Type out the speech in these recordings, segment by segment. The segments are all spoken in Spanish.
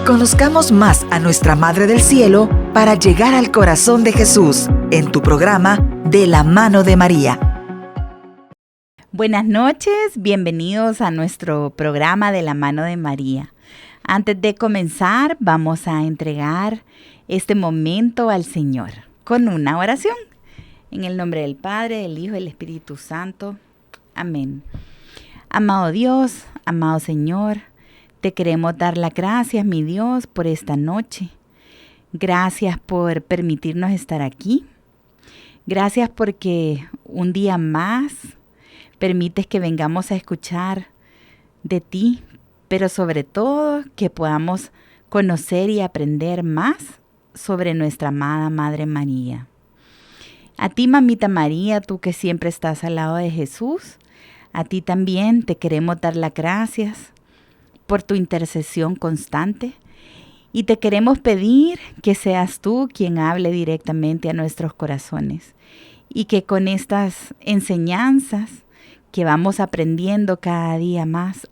Conozcamos más a nuestra Madre del Cielo para llegar al corazón de Jesús en tu programa De la Mano de María. Buenas noches, bienvenidos a nuestro programa De la Mano de María. Antes de comenzar, vamos a entregar este momento al Señor con una oración. En el nombre del Padre, del Hijo y del Espíritu Santo. Amén. Amado Dios, amado Señor, te queremos dar las gracias, mi Dios, por esta noche. Gracias por permitirnos estar aquí. Gracias porque un día más permites que vengamos a escuchar de ti, pero sobre todo que podamos conocer y aprender más sobre nuestra amada Madre María. A ti, Mamita María, tú que siempre estás al lado de Jesús, a ti también te queremos dar las gracias por tu intercesión constante y te queremos pedir que seas tú quien hable directamente a nuestros corazones y que con estas enseñanzas que vamos aprendiendo cada día más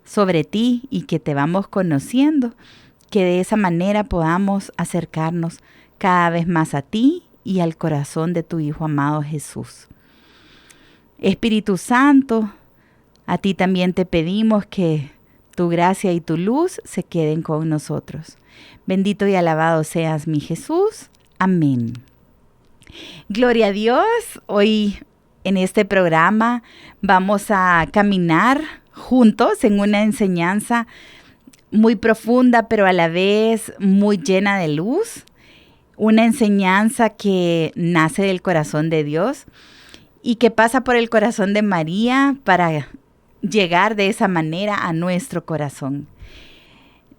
sobre ti y que te vamos conociendo, que de esa manera podamos acercarnos cada vez más a ti y al corazón de tu Hijo amado Jesús. Espíritu Santo, a ti también te pedimos que tu gracia y tu luz se queden con nosotros. Bendito y alabado seas, mi Jesús. Amén. Gloria a Dios. Hoy en este programa vamos a caminar juntos en una enseñanza muy profunda, pero a la vez muy llena de luz. Una enseñanza que nace del corazón de Dios y que pasa por el corazón de María para llegar de esa manera a nuestro corazón.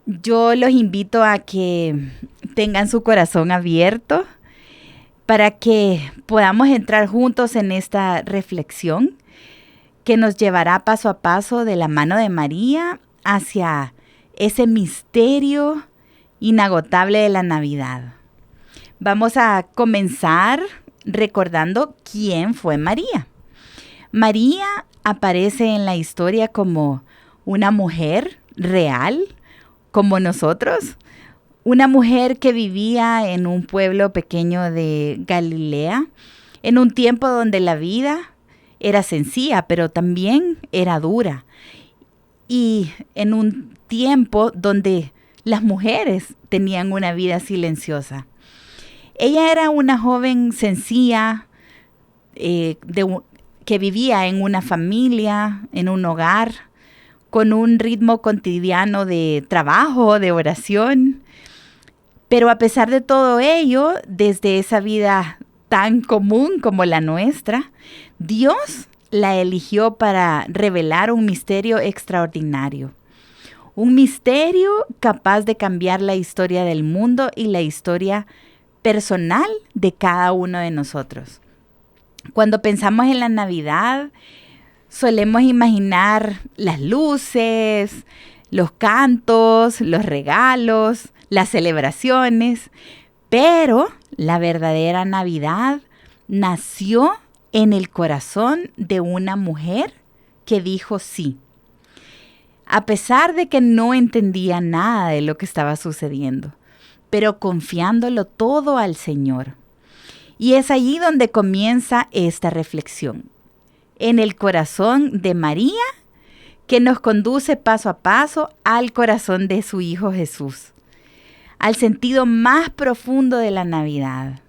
Yo los invito a que tengan su corazón abierto para que podamos entrar juntos en esta reflexión que nos llevará paso a paso de la mano de María hacia ese misterio inagotable de la Navidad. Vamos a comenzar recordando quién fue María. María aparece en la historia como una mujer real, como nosotros, una mujer que vivía en un pueblo pequeño de Galilea, en un tiempo donde la vida era sencilla, pero también era dura, y en un tiempo donde las mujeres tenían una vida silenciosa. Ella era una joven sencilla, que vivía en una familia, en un hogar, con un ritmo cotidiano de trabajo, de oración. Pero a pesar de todo ello, desde esa vida tan común como la nuestra, Dios la eligió para revelar un misterio extraordinario. Un misterio capaz de cambiar la historia del mundo y la historia personal de cada uno de nosotros. Cuando pensamos en la Navidad, solemos imaginar las luces, los cantos, los regalos, las celebraciones, pero la verdadera Navidad nació en el corazón de una mujer que dijo sí. A pesar de que no entendía nada de lo que estaba sucediendo, pero confiándolo todo al Señor. Y es allí donde comienza esta reflexión, en el corazón de María, que nos conduce paso a paso al corazón de su Hijo Jesús, al sentido más profundo de la Navidad.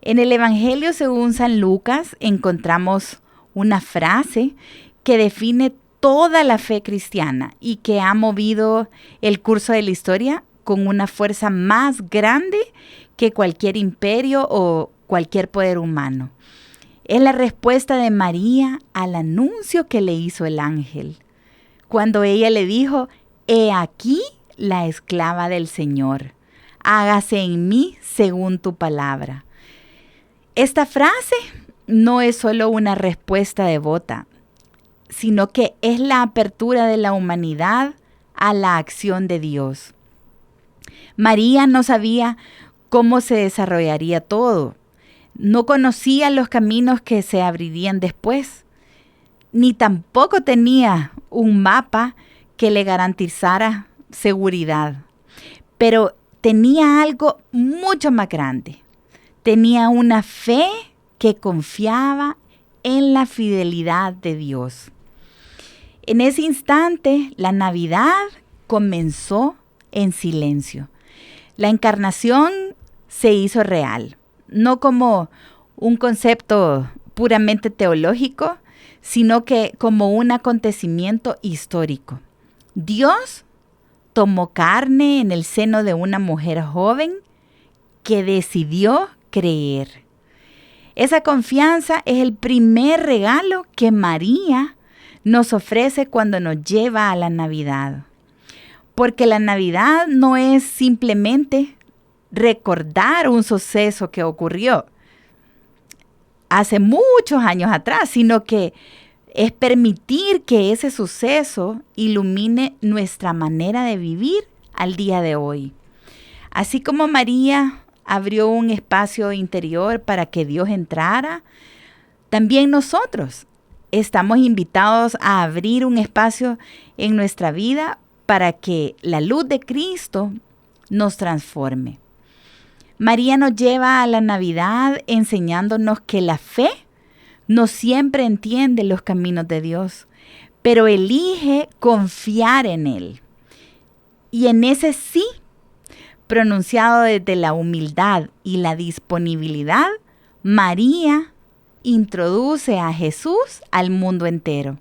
En el Evangelio según San Lucas encontramos una frase que define toda la fe cristiana y que ha movido el curso de la historia con una fuerza más grande que cualquier imperio o cualquier poder humano. Es la respuesta de María al anuncio que le hizo el ángel, cuando ella le dijo: «He aquí la esclava del Señor, hágase en mí según tu palabra». Esta frase no es solo una respuesta devota, sino que es la apertura de la humanidad a la acción de Dios. María no sabía cómo se desarrollaría todo. No conocía los caminos que se abrirían después, ni tampoco tenía un mapa que le garantizara seguridad. pero tenía algo mucho más grande. Tenía una fe que confiaba en la fidelidad de Dios. En ese instante, la Navidad comenzó en silencio. La encarnación se hizo real, no como un concepto puramente teológico, sino que como un acontecimiento histórico. Dios tomó carne en el seno de una mujer joven que decidió creer. Esa confianza es el primer regalo que María nos ofrece cuando nos lleva a la Navidad. Porque la Navidad no es simplemente recordar un suceso que ocurrió hace muchos años atrás, sino que es permitir que ese suceso ilumine nuestra manera de vivir al día de hoy. Así como María abrió un espacio interior para que Dios entrara, también nosotros estamos invitados a abrir un espacio en nuestra vida para que la luz de Cristo nos transforme. María nos lleva a la Navidad enseñándonos que la fe no siempre entiende los caminos de Dios, pero elige confiar en Él. Y en ese sí, pronunciado desde la humildad y la disponibilidad, María introduce a Jesús al mundo entero.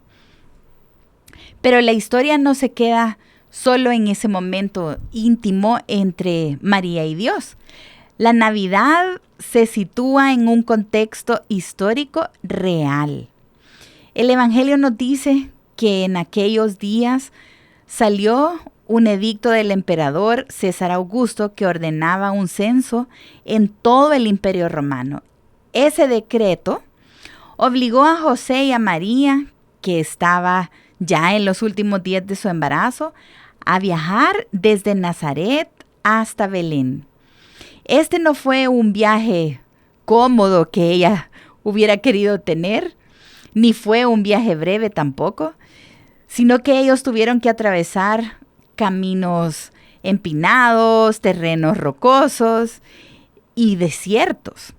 Pero la historia no se queda solo en ese momento íntimo entre María y Dios. La Navidad se sitúa en un contexto histórico real. El Evangelio nos dice que en aquellos días salió un edicto del emperador César Augusto que ordenaba un censo en todo el Imperio Romano. Ese decreto obligó a José y a María, que estaba ya en los últimos días de su embarazo, a viajar desde Nazaret hasta Belén. Este no fue un viaje cómodo que ella hubiera querido tener, ni fue un viaje breve tampoco, sino que ellos tuvieron que atravesar caminos empinados, terrenos rocosos y desiertos.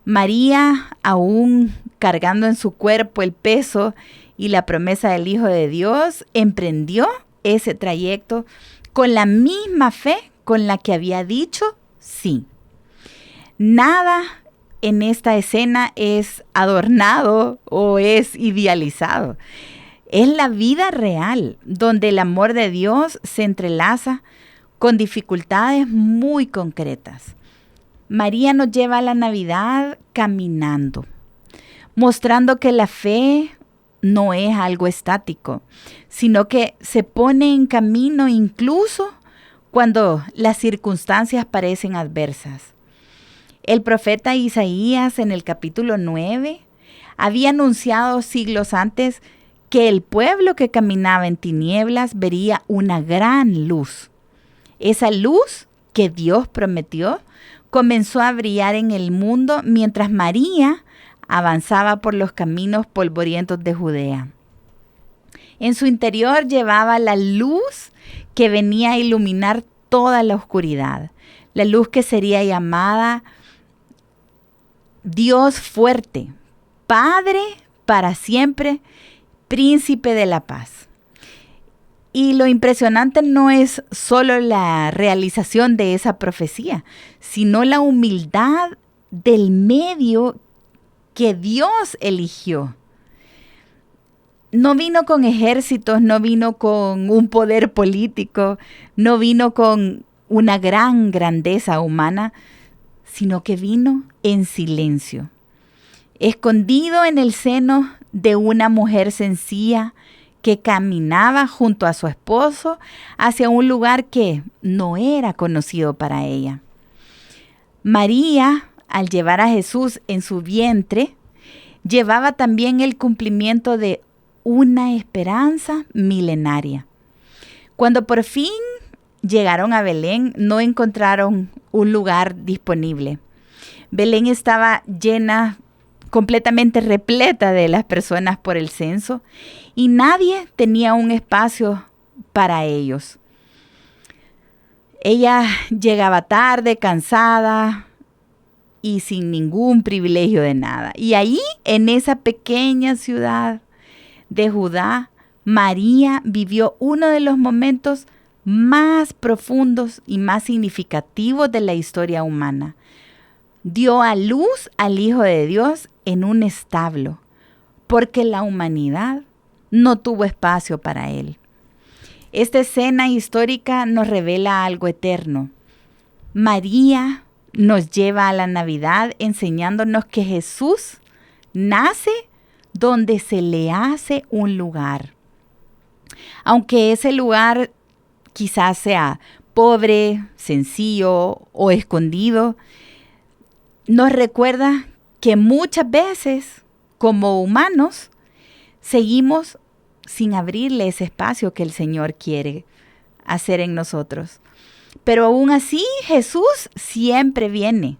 María, aún cargando en su cuerpo el peso y la promesa del Hijo de Dios, emprendió ese trayecto con la misma fe con la que había dicho sí. Nada en esta escena es adornado o es idealizado. Es la vida real, donde el amor de Dios se entrelaza con dificultades muy concretas. María nos lleva a la Navidad caminando, mostrando que la fe no es algo estático, sino que se pone en camino incluso cuando las circunstancias parecen adversas. El profeta Isaías en el capítulo 9 había anunciado siglos antes que el pueblo que caminaba en tinieblas vería una gran luz. Esa luz que Dios prometió comenzó a brillar en el mundo mientras María avanzaba por los caminos polvorientos de Judea. En su interior llevaba la luz que venía a iluminar toda la oscuridad, la luz que sería llamada Dios fuerte, Padre para siempre, Príncipe de la paz. Y lo impresionante no es solo la realización de esa profecía, sino la humildad del medio que Dios eligió. No vino con ejércitos, no vino con un poder político, no vino con una gran grandeza humana, sino que vino en silencio, escondido en el seno de una mujer sencilla que caminaba junto a su esposo hacia un lugar que no era conocido para ella. María, al llevar a Jesús en su vientre, llevaba también el cumplimiento de una esperanza milenaria. Cuando por fin llegaron a Belén, no encontraron un lugar disponible. Belén estaba llena, completamente repleta de las personas por el censo, y nadie tenía un espacio para ellos. Ella llegaba tarde, cansada y sin ningún privilegio de nada. Y ahí, en esa pequeña ciudad de Judá, María vivió uno de los momentos más profundos y más significativos de la historia humana. Dio a luz al Hijo de Dios en un establo, porque la humanidad no tuvo espacio para él. Esta escena histórica nos revela algo eterno. María nos lleva a la Navidad enseñándonos que Jesús nace donde se le hace un lugar. Aunque ese lugar quizás sea pobre, sencillo o escondido, nos recuerda que muchas veces, como humanos, seguimos sin abrirle ese espacio que el Señor quiere hacer en nosotros. Pero aún así, Jesús siempre viene,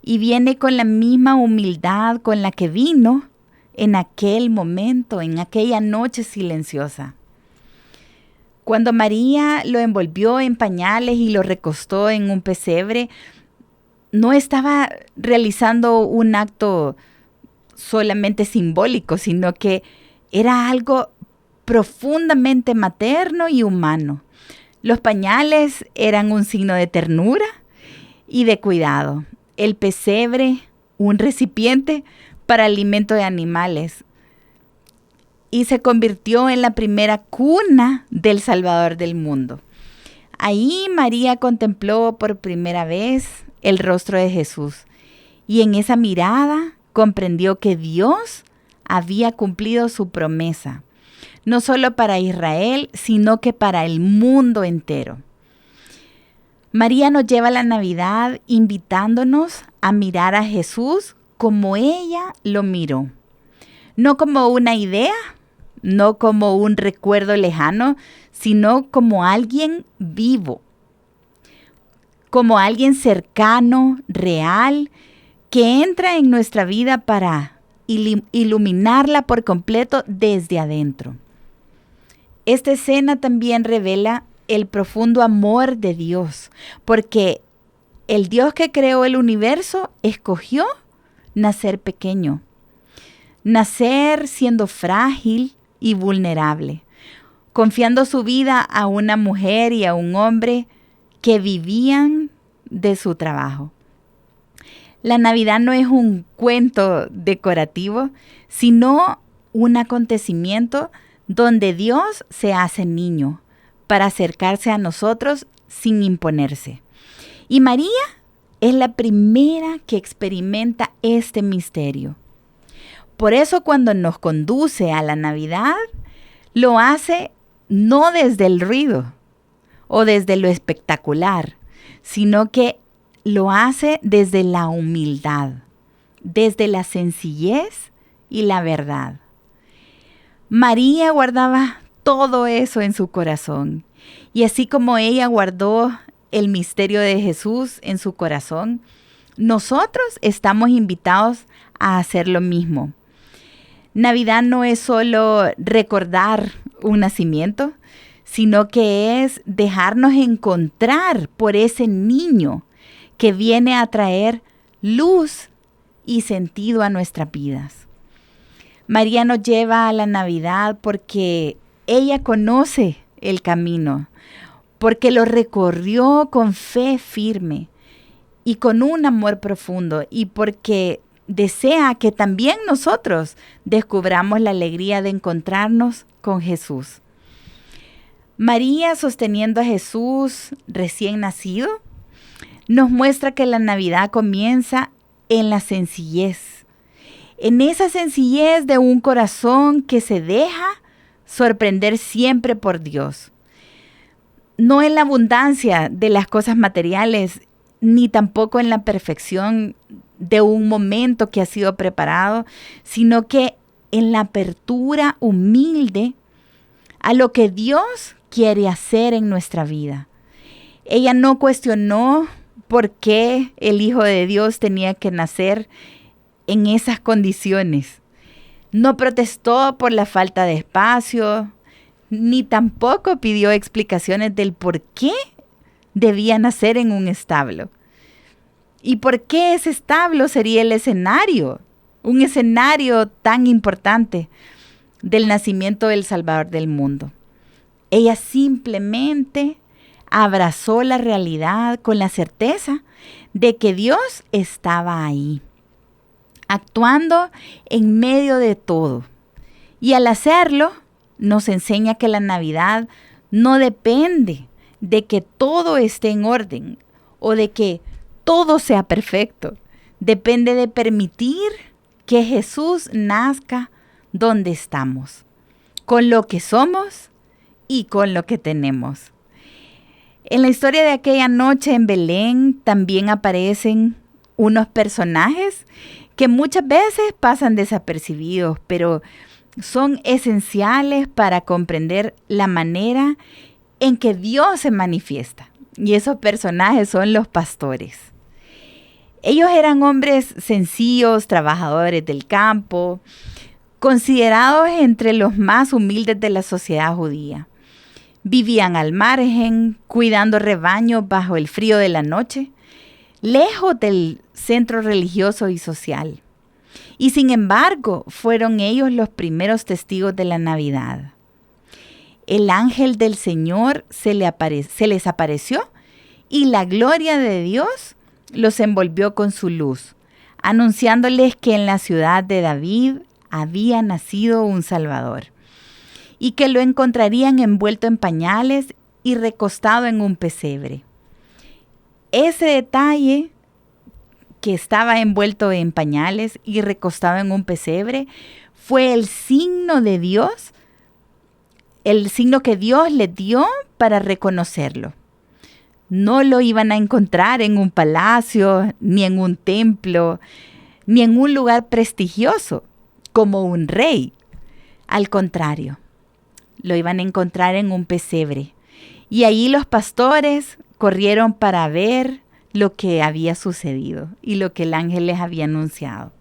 y viene con la misma humildad con la que vino en aquel momento, en aquella noche silenciosa. Cuando María lo envolvió en pañales y lo recostó en un pesebre, no estaba realizando un acto solamente simbólico, sino que era algo profundamente materno y humano. Los pañales eran un signo de ternura y de cuidado. El pesebre, un recipiente para alimento de animales. Y se convirtió en la primera cuna del Salvador del mundo. Ahí María contempló por primera vez el rostro de Jesús, y en esa mirada comprendió que Dios había cumplido su promesa, no solo para Israel, sino que para el mundo entero. María nos lleva a la Navidad invitándonos a mirar a Jesús como ella lo miró, no como una idea, no como un recuerdo lejano, sino como alguien vivo, como alguien cercano, real, que entra en nuestra vida para iluminarla por completo desde adentro. Esta escena también revela el profundo amor de Dios, porque el Dios que creó el universo escogió nacer pequeño, nacer siendo frágil y vulnerable, confiando su vida a una mujer y a un hombre que vivían de su trabajo. La Navidad no es un cuento decorativo, sino un acontecimiento donde Dios se hace niño para acercarse a nosotros sin imponerse. Y María es la primera que experimenta este misterio. Por eso cuando nos conduce a la Navidad, lo hace no desde el ruido o desde lo espectacular, sino que lo hace desde la humildad, desde la sencillez y la verdad. María guardaba todo eso en su corazón, y así como ella guardó el misterio de Jesús en su corazón, nosotros estamos invitados a hacer lo mismo. Navidad no es solo recordar un nacimiento, sino que es dejarnos encontrar por ese niño que viene a traer luz y sentido a nuestras vidas. María nos lleva a la Navidad porque ella conoce el camino, porque lo recorrió con fe firme y con un amor profundo, y porque desea que también nosotros descubramos la alegría de encontrarnos con Jesús. María, sosteniendo a Jesús recién nacido, nos muestra que la Navidad comienza en la sencillez, en esa sencillez de un corazón que se deja sorprender siempre por Dios. No en la abundancia de las cosas materiales, ni tampoco en la perfección de un momento que ha sido preparado, sino que en la apertura humilde a lo que Dios quiere hacer en nuestra vida. Ella no cuestionó por qué el Hijo de Dios tenía que nacer en esas condiciones. No protestó por la falta de espacio, ni tampoco pidió explicaciones del por qué debía nacer en un establo. ¿Y por qué ese establo sería el escenario? Un escenario tan importante del nacimiento del Salvador del mundo. Ella simplemente abrazó la realidad con la certeza de que Dios estaba ahí, actuando en medio de todo. Y al hacerlo, nos enseña que la Navidad no depende de que todo esté en orden o de que todo sea perfecto. Depende de permitir que Jesús nazca donde estamos, con lo que somos y con lo que tenemos. En la historia de aquella noche en Belén también aparecen unos personajes que muchas veces pasan desapercibidos, pero son esenciales para comprender la manera en que Dios se manifiesta. Y esos personajes son los pastores. Ellos eran hombres sencillos, trabajadores del campo, considerados entre los más humildes de la sociedad judía. Vivían al margen, cuidando rebaños bajo el frío de la noche, lejos del centro religioso y social. Y sin embargo, fueron ellos los primeros testigos de la Navidad. El ángel del Señor se les apareció y la gloria de Dios los envolvió con su luz, anunciándoles que en la ciudad de David había nacido un Salvador y que lo encontrarían envuelto en pañales y recostado en un pesebre. Ese detalle, que estaba envuelto en pañales y recostado en un pesebre, fue el signo de Dios, el signo que Dios les dio para reconocerlo. No lo iban a encontrar en un palacio, ni en un templo, ni en un lugar prestigioso, como un rey. Al contrario, lo iban a encontrar en un pesebre. Y allí los pastores corrieron para ver lo que había sucedido y lo que el ángel les había anunciado.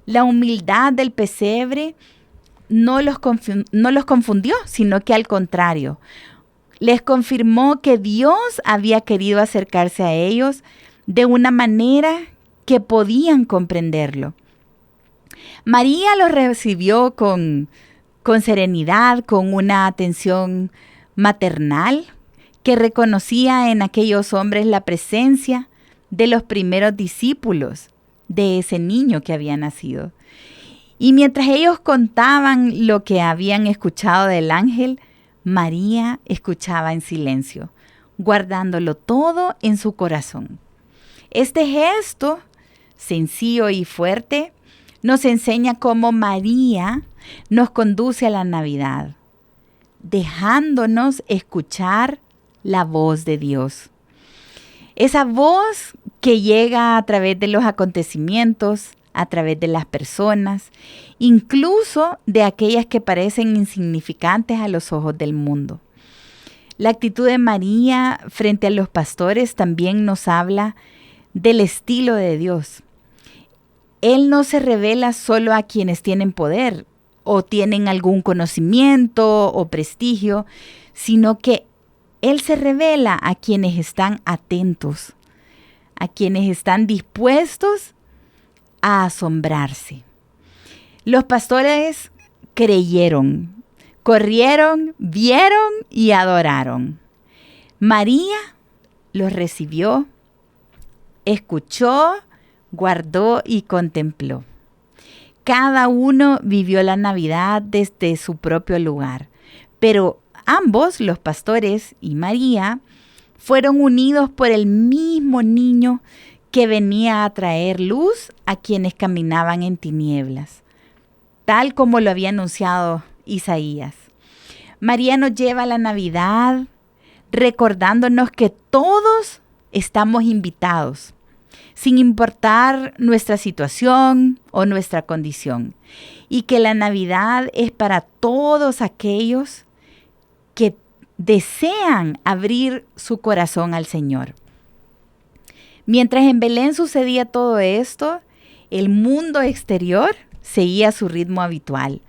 La humildad del pesebre no los confundió, sino que al contrario, les confirmó que Dios había querido acercarse a ellos de una manera que podían comprenderlo. María los recibió con serenidad, con una atención maternal que reconocía en aquellos hombres la presencia de los primeros discípulos de ese niño que había nacido. Y mientras ellos contaban lo que habían escuchado del ángel, María escuchaba en silencio, guardándolo todo en su corazón. Este gesto, sencillo y fuerte, nos enseña cómo María nos conduce a la Navidad, dejándonos escuchar la voz de Dios. Esa voz que llega a través de los acontecimientos, a través de las personas, incluso de aquellas que parecen insignificantes a los ojos del mundo. La actitud de María frente a los pastores también nos habla del estilo de Dios. Él no se revela solo a quienes tienen poder o tienen algún conocimiento o prestigio, sino que Él se revela a quienes están atentos, a quienes están dispuestos a asombrarse. Los pastores creyeron, corrieron, vieron y adoraron. María los recibió, escuchó, guardó y contempló. Cada uno vivió la Navidad desde su propio lugar, pero ambos, los pastores y María, fueron unidos por el mismo niño que venía a traer luz a quienes caminaban en tinieblas, tal como lo había anunciado Isaías. María nos lleva a la Navidad recordándonos que todos estamos invitados, sin importar nuestra situación o nuestra condición, y que la Navidad es para todos aquellos que desean abrir su corazón al Señor. Mientras en Belén sucedía todo esto, el mundo exterior seguía su ritmo habitual.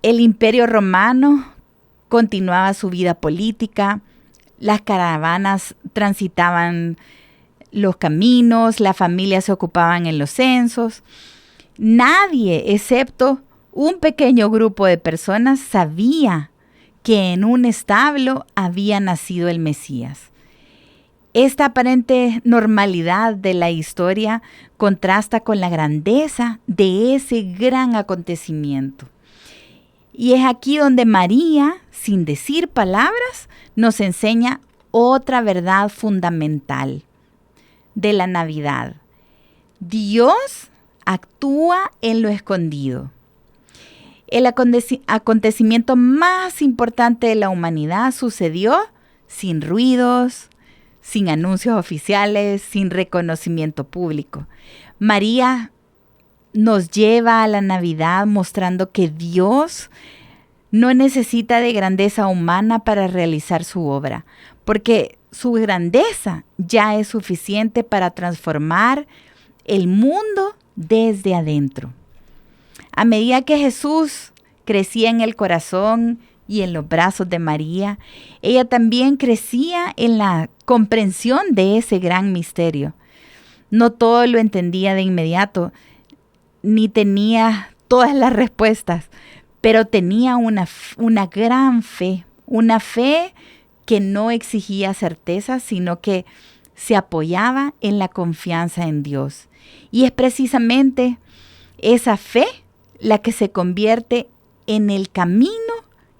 El Imperio Romano continuaba su vida política, las caravanas transitaban los caminos, las familias se ocupaban en los censos. Nadie, excepto un pequeño grupo de personas, sabía que en un establo había nacido el Mesías. Esta aparente normalidad de la historia contrasta con la grandeza de ese gran acontecimiento. Y es aquí donde María, sin decir palabras, nos enseña otra verdad fundamental de la Navidad. Dios actúa en lo escondido. El acontecimiento más importante de la humanidad sucedió sin ruidos, sin anuncios oficiales, sin reconocimiento público. María nos lleva a la Navidad mostrando que Dios no necesita de grandeza humana para realizar su obra, porque su grandeza ya es suficiente para transformar el mundo desde adentro. A medida que Jesús crecía en el corazón y en los brazos de María, ella también crecía en la comprensión de ese gran misterio. No todo lo entendía de inmediato, ni tenía todas las respuestas, pero tenía una gran fe, una fe que no exigía certeza, sino que se apoyaba en la confianza en Dios. Y es precisamente esa fe la que se convierte en el camino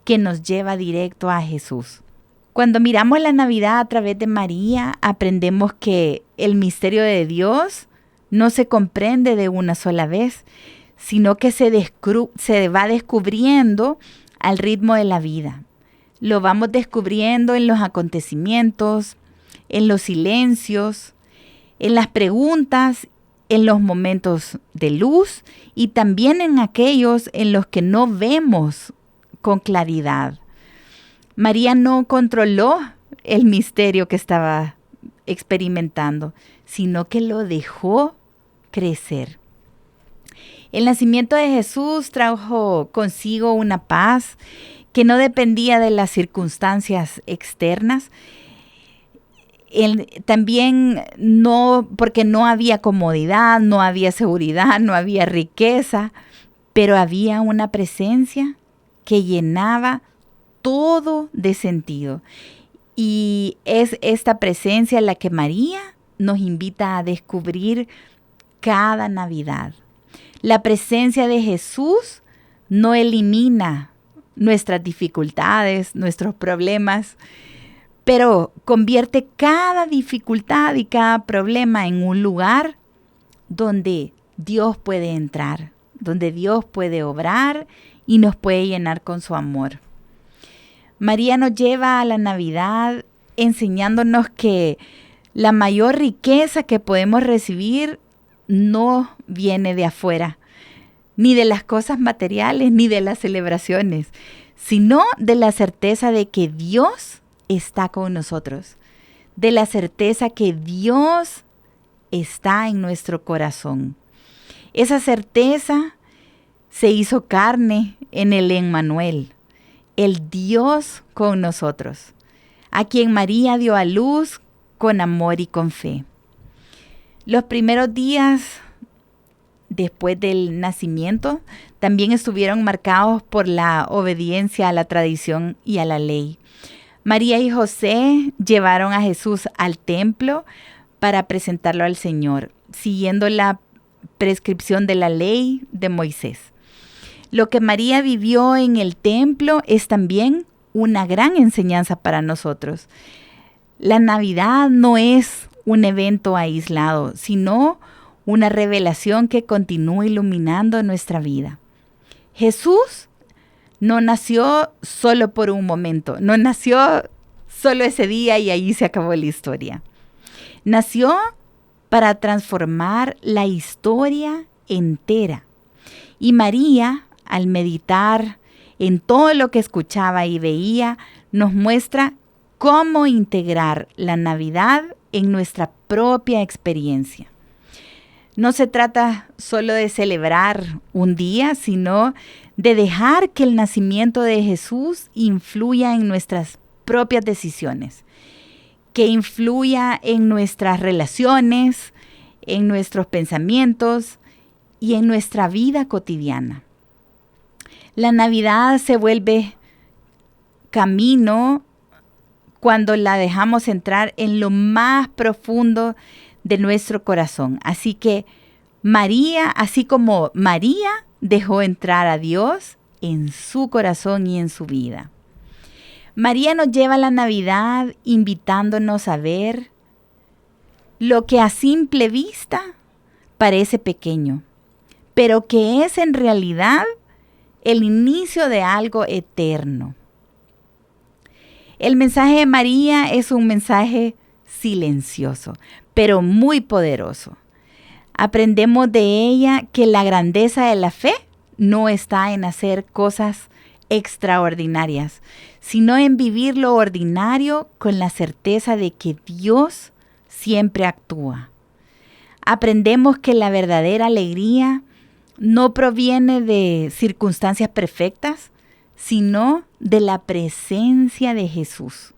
que nos lleva directo a Jesús. Cuando miramos la Navidad a través de María, aprendemos que el misterio de Dios no se comprende de una sola vez, sino que se va descubriendo al ritmo de la vida. Lo vamos descubriendo en los acontecimientos, en los silencios, en las preguntas, en los momentos de luz y también en aquellos en los que no vemos con claridad. María no controló el misterio que estaba experimentando, sino que lo dejó crecer. El nacimiento de Jesús trajo consigo una paz que no dependía de las circunstancias externas. También no, porque no había comodidad, no había seguridad, no había riqueza, pero había una presencia que llenaba todo de sentido. Y es esta presencia la que María nos invita a descubrir cada Navidad. La presencia de Jesús no elimina nuestras dificultades, nuestros problemas, pero convierte cada dificultad y cada problema en un lugar donde Dios puede entrar, donde Dios puede obrar y nos puede llenar con su amor. María nos lleva a la Navidad enseñándonos que la mayor riqueza que podemos recibir no viene de afuera, ni de las cosas materiales, ni de las celebraciones, sino de la certeza de que Dios está con nosotros, de la certeza que Dios está en nuestro corazón. Esa certeza se hizo carne en el Emmanuel, el Dios con nosotros, a quien María dio a luz con amor y con fe. Los primeros días después del nacimiento también estuvieron marcados por la obediencia a la tradición y a la ley. María y José llevaron a Jesús al templo para presentarlo al Señor, siguiendo la prescripción de la ley de Moisés. Lo que María vivió en el templo es también una gran enseñanza para nosotros. La Navidad no es un evento aislado, sino una revelación que continúa iluminando nuestra vida. Jesús no nació solo por un momento, no nació solo ese día y ahí se acabó la historia. Nació para transformar la historia entera. Y María, al meditar en todo lo que escuchaba y veía, nos muestra cómo integrar la Navidad en nuestra propia experiencia. No se trata solo de celebrar un día, sino de dejar que el nacimiento de Jesús influya en nuestras propias decisiones, que influya en nuestras relaciones, en nuestros pensamientos y en nuestra vida cotidiana. La Navidad se vuelve camino cuando la dejamos entrar en lo más profundo de nuestro corazón. Así que María, así como María dejó entrar a Dios en su corazón y en su vida. María nos lleva a la Navidad invitándonos a ver lo que a simple vista parece pequeño, pero que es en realidad el inicio de algo eterno. El mensaje de María es un mensaje silencioso, pero muy poderoso. Aprendemos de ella que la grandeza de la fe no está en hacer cosas extraordinarias, sino en vivir lo ordinario con la certeza de que Dios siempre actúa. Aprendemos que la verdadera alegría no proviene de circunstancias perfectas, sino de la presencia de Jesús.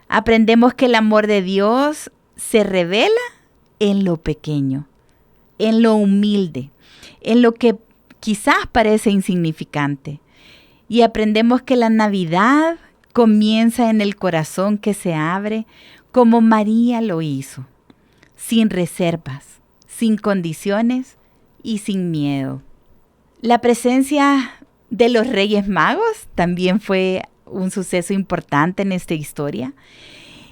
Aprendemos que el amor de Dios se revela en lo pequeño, en lo humilde, en lo que quizás parece insignificante. Y aprendemos que la Navidad comienza en el corazón que se abre como María lo hizo, sin reservas, sin condiciones y sin miedo. La presencia de los Reyes Magos también fue un suceso importante en esta historia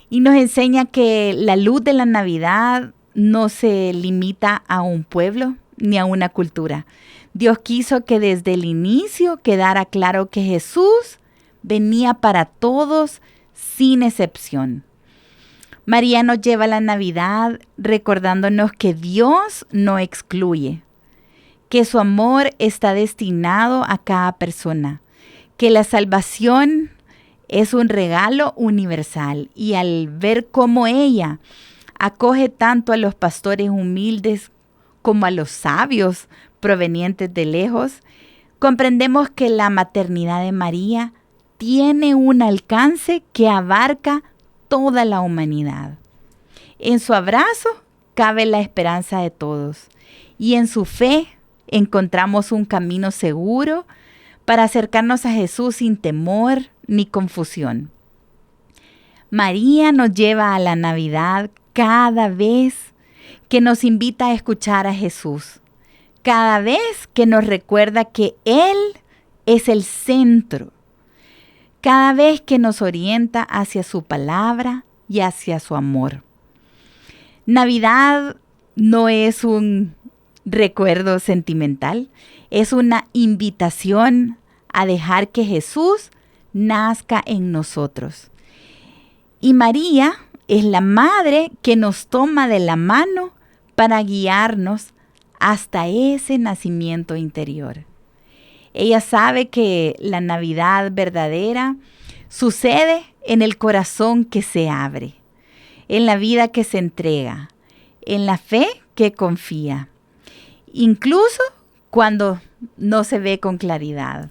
y nos enseña que la luz de la Navidad no se limita a un pueblo ni a una cultura. Dios quiso que desde el inicio quedara claro que Jesús venía para todos sin excepción. María nos lleva a la Navidad recordándonos que Dios no excluye, que su amor está destinado a cada persona, que la salvación es un regalo universal y al ver cómo ella acoge tanto a los pastores humildes como a los sabios provenientes de lejos, comprendemos que la maternidad de María tiene un alcance que abarca toda la humanidad. En su abrazo cabe la esperanza de todos y en su fe encontramos un camino seguro para acercarnos a Jesús sin temor ni confusión. María nos lleva a la Navidad cada vez que nos invita a escuchar a Jesús, cada vez que nos recuerda que Él es el centro, cada vez que nos orienta hacia su palabra y hacia su amor. Navidad no es un recuerdo sentimental, es una invitación a dejar que Jesús nazca en nosotros. Y María es la madre que nos toma de la mano para guiarnos hasta ese nacimiento interior. Ella sabe que la Navidad verdadera sucede en el corazón que se abre, en la vida que se entrega, en la fe que confía, incluso cuando no se ve con claridad.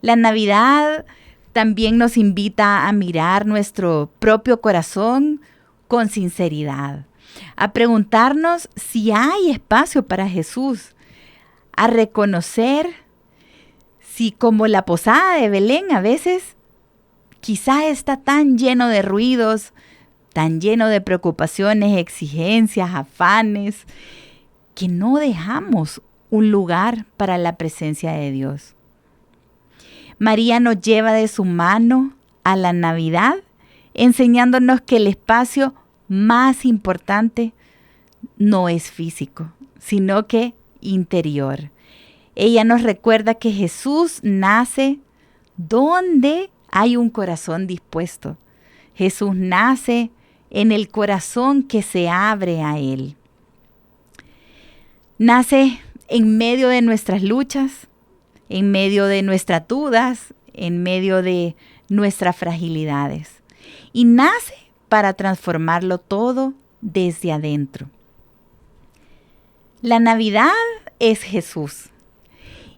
La Navidad también nos invita a mirar nuestro propio corazón con sinceridad, a preguntarnos si hay espacio para Jesús, a reconocer si como la posada de Belén a veces quizá está tan lleno de ruidos, tan lleno de preocupaciones, exigencias, afanes, que no dejamos un lugar para la presencia de Dios. María nos lleva de su mano a la Navidad, enseñándonos que el espacio más importante no es físico, sino que interior. Ella nos recuerda que Jesús nace donde hay un corazón dispuesto. Jesús nace en el corazón que se abre a Él. Nace en medio de nuestras luchas, en medio de nuestras dudas, en medio de nuestras fragilidades. Y nace para transformarlo todo desde adentro. La Navidad es Jesús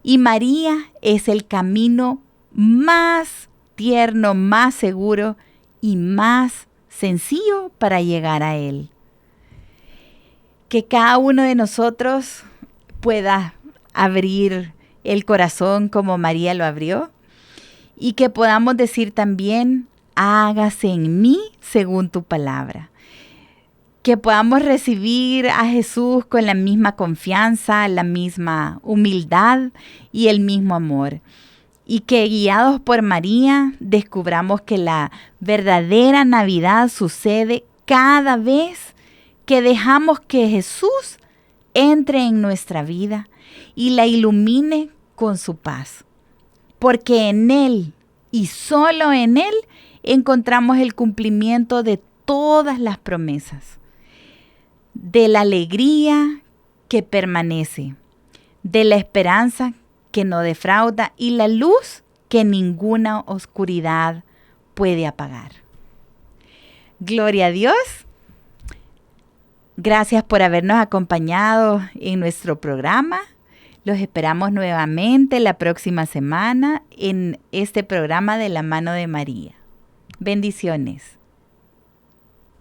y María es el camino más tierno, más seguro y más sencillo para llegar a Él. Que cada uno de nosotros pueda abrir el corazón como María lo abrió y que podamos decir también, hágase en mí según tu palabra. Que podamos recibir a Jesús con la misma confianza, la misma humildad y el mismo amor. Y que guiados por María descubramos que la verdadera Navidad sucede cada vez que dejamos que Jesús entre en nuestra vida y la ilumine con su paz. Porque en Él y solo en Él encontramos el cumplimiento de todas las promesas, de la alegría que permanece, de la esperanza que no defrauda y la luz que ninguna oscuridad puede apagar. Gloria a Dios. Gracias por habernos acompañado en nuestro programa. Los esperamos nuevamente la próxima semana en este programa de la mano de María. Bendiciones.